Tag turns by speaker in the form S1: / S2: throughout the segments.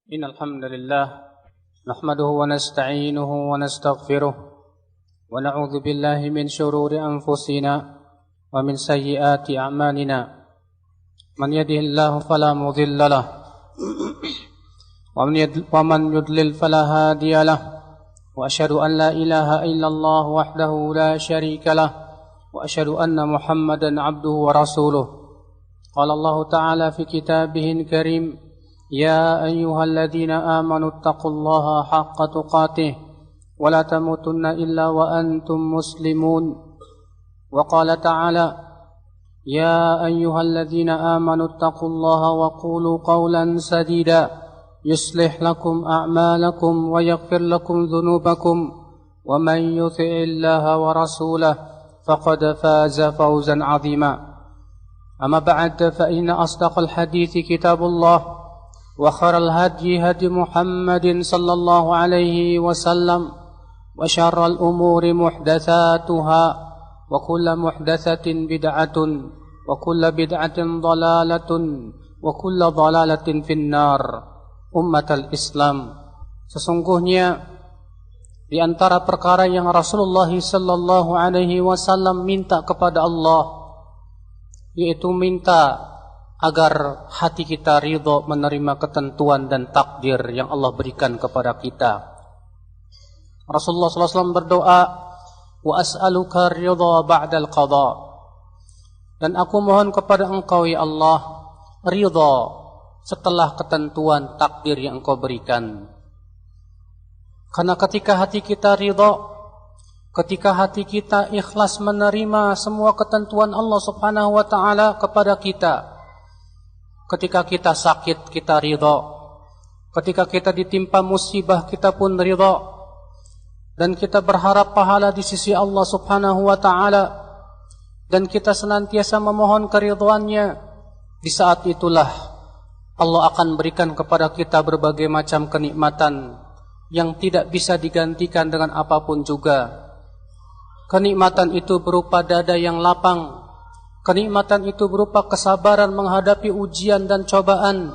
S1: إن الحمد لله نحمده ونستعينه ونستغفره ونعوذ بالله من شرور أنفسنا ومن سيئات أعمالنا من يهده الله فلا مضل له ومن يضلل فلا هادي له وأشهد أن لا إله إلا الله وحده لا شريك له وأشهد أن محمدا عبده ورسوله قال الله تعالى في كتابه الكريم يا أيها الذين آمنوا اتقوا الله حق تقاته ولا تموتن إلا وأنتم مسلمون وقال تعالى يا أيها الذين آمنوا اتقوا الله وقولوا قولا سديدا يصلح لكم أعمالكم ويغفر لكم ذنوبكم ومن يطع الله ورسوله فقد فاز فوزا عظيما أما بعد فإن أصدق الحديث كتاب الله وخير الهدي هدي محمد صلى الله عليه وسلم وشر الأمور محدثاتها وكل محدثة بدعة وكل بدعة ضلالة وكل ضلالة في النار. Ummatal Islam, sesungguhnya di antara perkara yang Rasulullah sallallahu alaihi wasallam minta kepada Allah, yaitu minta agar hati kita ridho menerima ketentuan dan takdir yang Allah berikan kepada kita. Rasulullah SAW berdoa, wa as'aluka ridha ba'dal qadha, dan aku mohon kepada engkau ya Allah ridha setelah ketentuan takdir yang engkau berikan. Karena ketika hati kita ridha, ketika hati kita ikhlas menerima semua ketentuan Allah Subhanahu wa taala kepada kita, ketika kita sakit, kita ridha. Ketika kita ditimpa musibah, kita pun ridha. Dan kita berharap pahala di sisi Allah Subhanahu wa ta'ala. Dan kita senantiasa memohon keridhaannya. Di saat itulah Allah akan berikan kepada kita berbagai macam kenikmatan yang tidak bisa digantikan dengan apapun juga. Kenikmatan itu berupa dada yang lapang. Kenikmatan itu berupa kesabaran menghadapi ujian dan cobaan.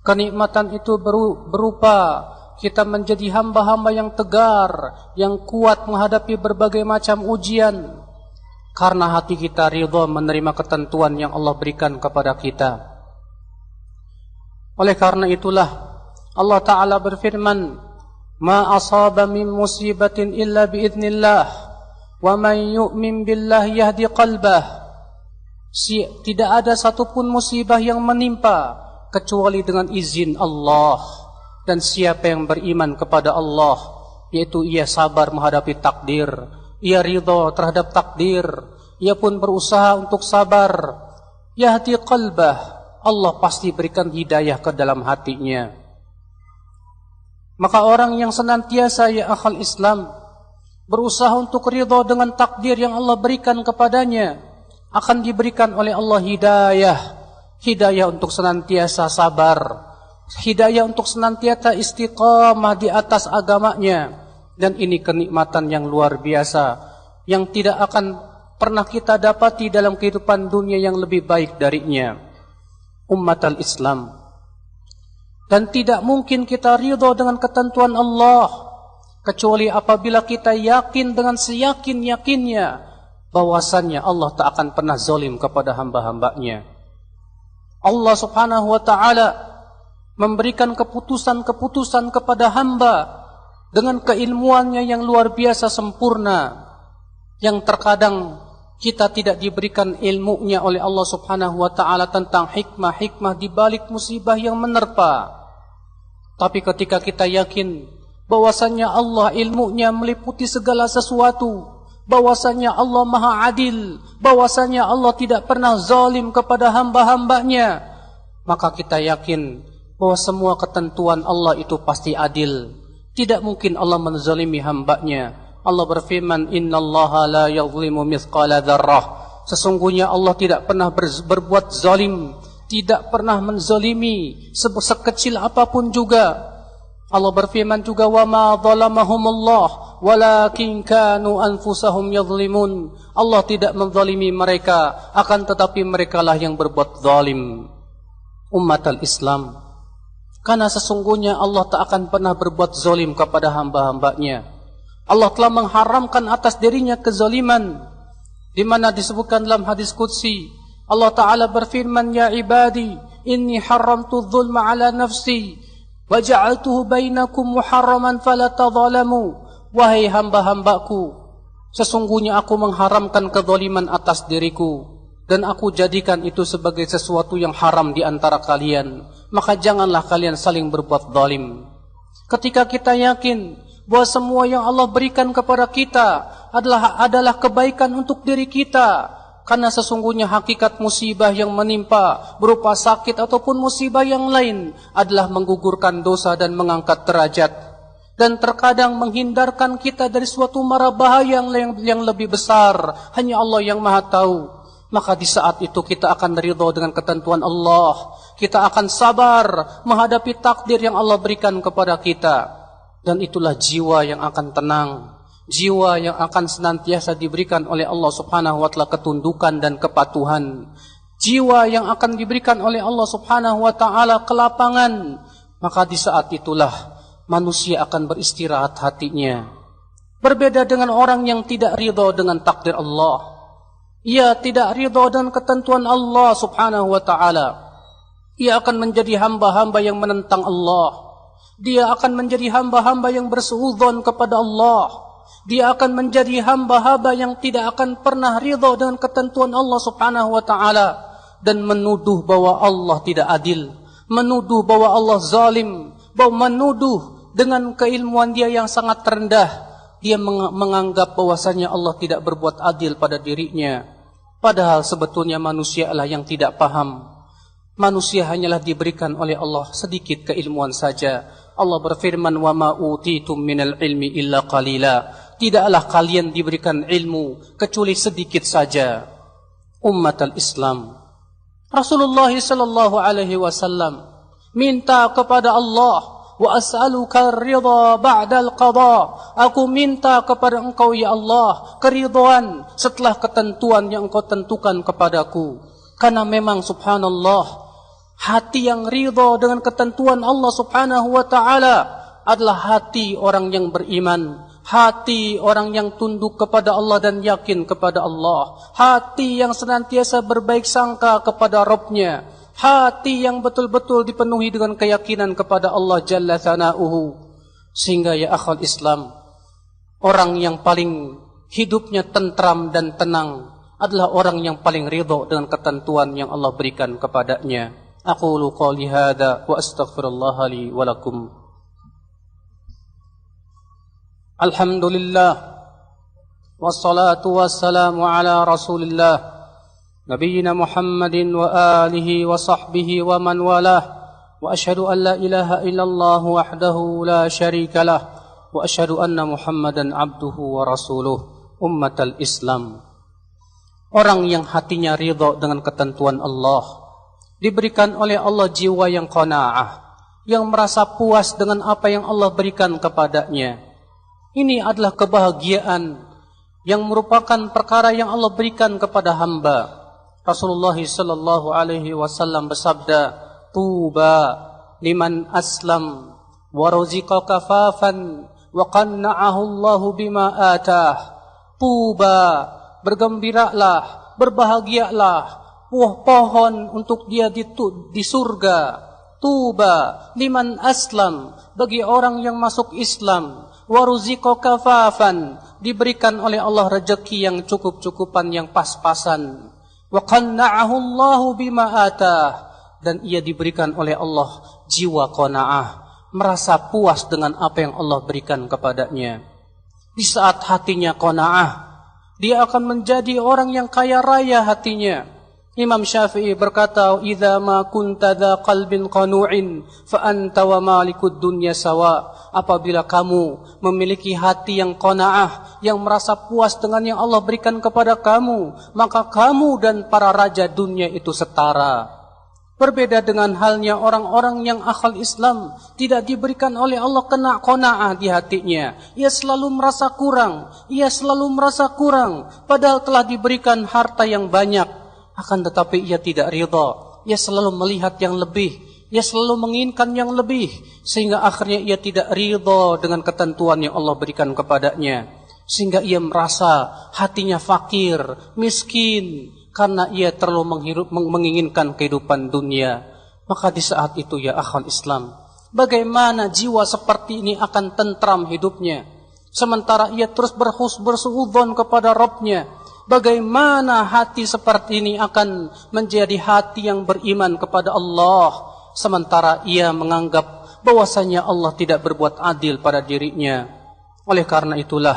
S1: Kenikmatan itu berupa kita menjadi hamba-hamba yang tegar, yang kuat menghadapi berbagai macam ujian. Karena hati kita ridha menerima ketentuan yang Allah berikan kepada kita. Oleh karena itulah Allah Ta'ala berfirman, Ma asaba min musibatin illa biiznillah, wa man yu'min billahi yahdi qalbah. Tidak ada satupun musibah yang menimpa kecuali dengan izin Allah. Dan siapa yang beriman kepada Allah, yaitu ia sabar menghadapi takdir, ia ridha terhadap takdir, ia pun berusaha untuk sabar, yahdi qalbah, Allah pasti berikan hidayah ke dalam hatinya. Maka orang yang senantiasa ya akhal Islam berusaha untuk ridha dengan takdir yang Allah berikan kepadanya, akan diberikan oleh Allah hidayah untuk senantiasa sabar, hidayah untuk senantiasa istiqamah di atas agamanya. Dan ini kenikmatan yang luar biasa yang tidak akan pernah kita dapati dalam kehidupan dunia yang lebih baik darinya. Ummatal Islam, dan tidak mungkin kita ridha dengan ketentuan Allah kecuali apabila kita yakin dengan seyakin-yakinnya bahwasannya Allah tak akan pernah zalim kepada hamba-hambanya. Allah Subhanahu wa ta'ala memberikan keputusan-keputusan kepada hamba dengan keilmuannya yang luar biasa sempurna, yang terkadang kita tidak diberikan ilmunya oleh Allah Subhanahu wa ta'ala tentang hikmah-hikmah di balik musibah yang menerpa. Tapi ketika kita yakin bahwasannya Allah ilmunya meliputi segala sesuatu, bahwasanya Allah Maha Adil, bahwasanya Allah tidak pernah zalim kepada hamba-hambanya, maka kita yakin bahwa semua ketentuan Allah itu pasti adil. Tidak mungkin Allah menzalimi hambanya. Allah berfirman, innallaha la yadhlimu mithqala dzarrah. Sesungguhnya Allah tidak pernah berbuat zalim, tidak pernah menzalimi sekecil apapun juga. Allah berfirman juga, wa ma zalamahumullah walakin kanu anfusahum yadhlimun. Allah tidak menzalimi mereka, akan tetapi merekalah yang berbuat zalim. Ummatal Islam, Karena sesungguhnya Allah tak akan pernah berbuat zalim kepada hamba-hambanya. Allah telah mengharamkan atas dirinya kezaliman, di mana disebutkan dalam hadis qudsi, Allah Ta'ala berfirman, ya ibadi, inni haramtu dzulma ala nafsi, wa ja'altuhu bainakum muharraman fala tadzalamu. Wahai hamba-hambaku, sesungguhnya aku mengharamkan kezaliman atas diriku, dan aku jadikan itu sebagai sesuatu yang haram di antara kalian. Maka janganlah kalian saling berbuat zalim. Ketika kita yakin bahwa semua yang Allah berikan kepada kita adalah kebaikan untuk diri kita, karena sesungguhnya hakikat musibah yang menimpa berupa sakit ataupun musibah yang lain adalah menggugurkan dosa dan mengangkat derajat, dan terkadang menghindarkan kita dari suatu mara bahaya yang lebih besar. Hanya Allah yang Maha Tahu. Maka di saat itu kita akan ridha dengan ketentuan Allah. Kita akan sabar menghadapi takdir yang Allah berikan kepada kita. Dan itulah jiwa yang akan tenang, jiwa yang akan senantiasa diberikan oleh Allah Subhanahu wa Ta'ala ketundukan dan kepatuhan, jiwa yang akan diberikan oleh Allah Subhanahu wa Ta'ala kelapangan. Maka di saat itulah manusia akan beristirahat hatinya. Berbeda dengan orang yang tidak ridha dengan takdir Allah. Ia tidak ridha dengan ketentuan Allah Subhanahu wa Ta'ala. Ia akan menjadi hamba-hamba yang menentang Allah. Dia akan menjadi hamba-hamba yang bersuudzon kepada Allah. Dia akan menjadi hamba-hamba yang tidak akan pernah ridha dengan ketentuan Allah Subhanahu wa Ta'ala, dan menuduh bahwa Allah tidak adil, menuduh bahwa Allah zalim, bahwa menuduh dengan keilmuan dia yang sangat rendah. Dia menganggap bahwasanya Allah tidak berbuat adil pada dirinya. Padahal sebetulnya manusia lah yang tidak paham. Manusia hanyalah diberikan oleh Allah sedikit keilmuan saja. Allah berfirman, wa ma utitum minal ilmi illa qalila. Tidaklah kalian diberikan ilmu kecuali sedikit saja. Ummatul Islam, Rasulullah sallallahu alaihi wasallam minta kepada Allah, wa as'aluka ridha ba'dal qada. Aku minta kepada engkau ya Allah keridhaan setelah ketentuan yang engkau tentukan kepadaku. Karena memang subhanallah, hati yang ridha dengan ketentuan Allah Subhanahu wa Ta'ala adalah hati orang yang beriman, hati orang yang tunduk kepada Allah dan yakin kepada Allah, hati yang senantiasa berbaik sangka kepada Rabb-Nya, hati yang betul-betul dipenuhi dengan keyakinan kepada Allah Jalla Thana'uhu. Sehingga ya akhal Islam, orang yang paling hidupnya tentram dan tenang adalah orang yang paling ridha dengan ketentuan yang Allah berikan kepadanya. Aqulu qawli hadha wa astaghfirullah li wa lakum. Alhamdulillah wassalatu wassalamu ala Rasulillah Nabiyyina Muhammadin wa alihi wa sahbihi wa man walah. Wa asyhadu an la ilaha illallah wahdahu la syarika lah. Wa asyhadu anna Muhammadan abduhu wa rasuluh. Ummatal Islam, orang yang hatinya ridha dengan ketentuan Allah, diberikan oleh Allah jiwa yang qanaah, yang merasa puas dengan apa yang Allah berikan kepadanya. Ini adalah kebahagiaan yang merupakan perkara yang Allah berikan kepada hamba. Rasulullah sallallahu alaihi wasallam bersabda, "Tuba liman aslam wa ruziqa kafafan wa qanna'ahu Allahu bima atah." Tuba, bergembiralah, berbahagialah, pohon untuk dia di surga. Tuba liman aslam, bagi orang yang masuk Islam. Wa ruziqa kafafan, diberikan oleh Allah rezeki yang cukup-cukupan, yang pas-pasan. Wa qanna'ahu Allahu bima atah, dan ia diberikan oleh Allah jiwa qanaah, merasa puas dengan apa yang Allah berikan kepadanya. Di saat hatinya qanaah, dia akan menjadi orang yang kaya raya hatinya. Imam Syafi'i berkata, "Idza ma kunta dza qalbin qanu'in fa anta wa malikud dunya sawa." Apabila kamu memiliki hati yang qanaah, yang merasa puas dengan yang Allah berikan kepada kamu, maka kamu dan para raja dunia itu setara. Berbeda dengan halnya orang-orang yang akal Islam, tidak diberikan oleh Allah kena qanaah di hatinya. Ia selalu merasa kurang, padahal telah diberikan harta yang banyak. Akan tetapi ia tidak ridha. Ia selalu melihat yang lebih. Ia selalu menginginkan yang lebih, sehingga akhirnya ia tidak ridha dengan ketentuan yang Allah berikan kepadanya. Sehingga ia merasa hatinya fakir, miskin, karena ia terlalu menginginkan kehidupan dunia. Maka di saat itu ya akhwal Islam, bagaimana jiwa seperti ini akan tentram hidupnya? Sementara ia terus bersuudzon kepada Rabbnya. Bagaimana hati seperti ini akan menjadi hati yang beriman kepada Allah, sementara ia menganggap bahwasanya Allah tidak berbuat adil pada dirinya. Oleh karena itulah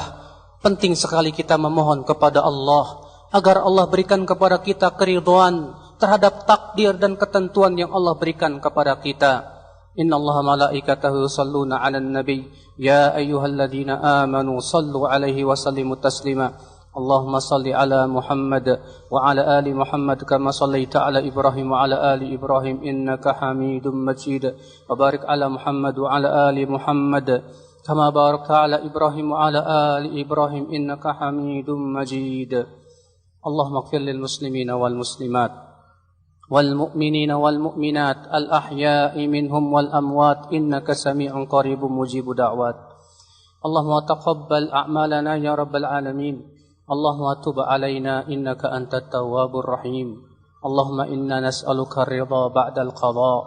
S1: penting sekali kita memohon kepada Allah agar Allah berikan kepada kita keridhaan terhadap takdir dan ketentuan yang Allah berikan kepada kita. Inna Allah malaikatahu yusalluna 'alan nabi ya ayyuhalladzina amanu sallu 'alaihi wa sallimu taslima. Allahumma salli 'ala Muhammad wa 'ala ali Muhammad kama sallaita 'ala Ibrahim wa 'ala ali Ibrahim innaka Hamidum Majid. Wa barik 'ala Muhammad wa 'ala ali Muhammad kama barakta 'ala Ibrahim wa 'ala ali Ibrahim innaka Hamidum Majid. Allahumma ighfir lil muslimina wal muslimat والمؤمنين والمؤمنات الأحياء منهم والأموات إنك سميع قريب مجيب دعوات. اللهم تقبل أعمالنا يا رب العالمين. اللهم تب علينا إنك أنت التواب الرحيم. اللهم إنا نسألك الرضا بعد القضاء.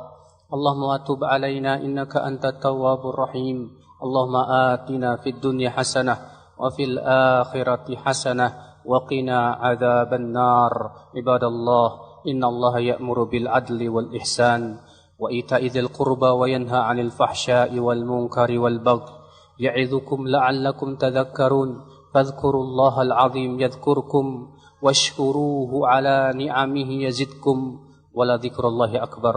S1: اللهم تب علينا إنك أنت التواب الرحيم. اللهم آتنا في الدنيا حسنة وفي الآخرة حسنة وقنا عذاب النار. عباد الله إن الله يأمر بالعدل والإحسان وإيتاء ذي القربى وينهى عن الفحشاء والمنكر والبغي يعظكم لعلكم تذكرون. فاذكروا الله العظيم يذكركم واشكروه على نعمه يزدكم ولذكر الله أكبر.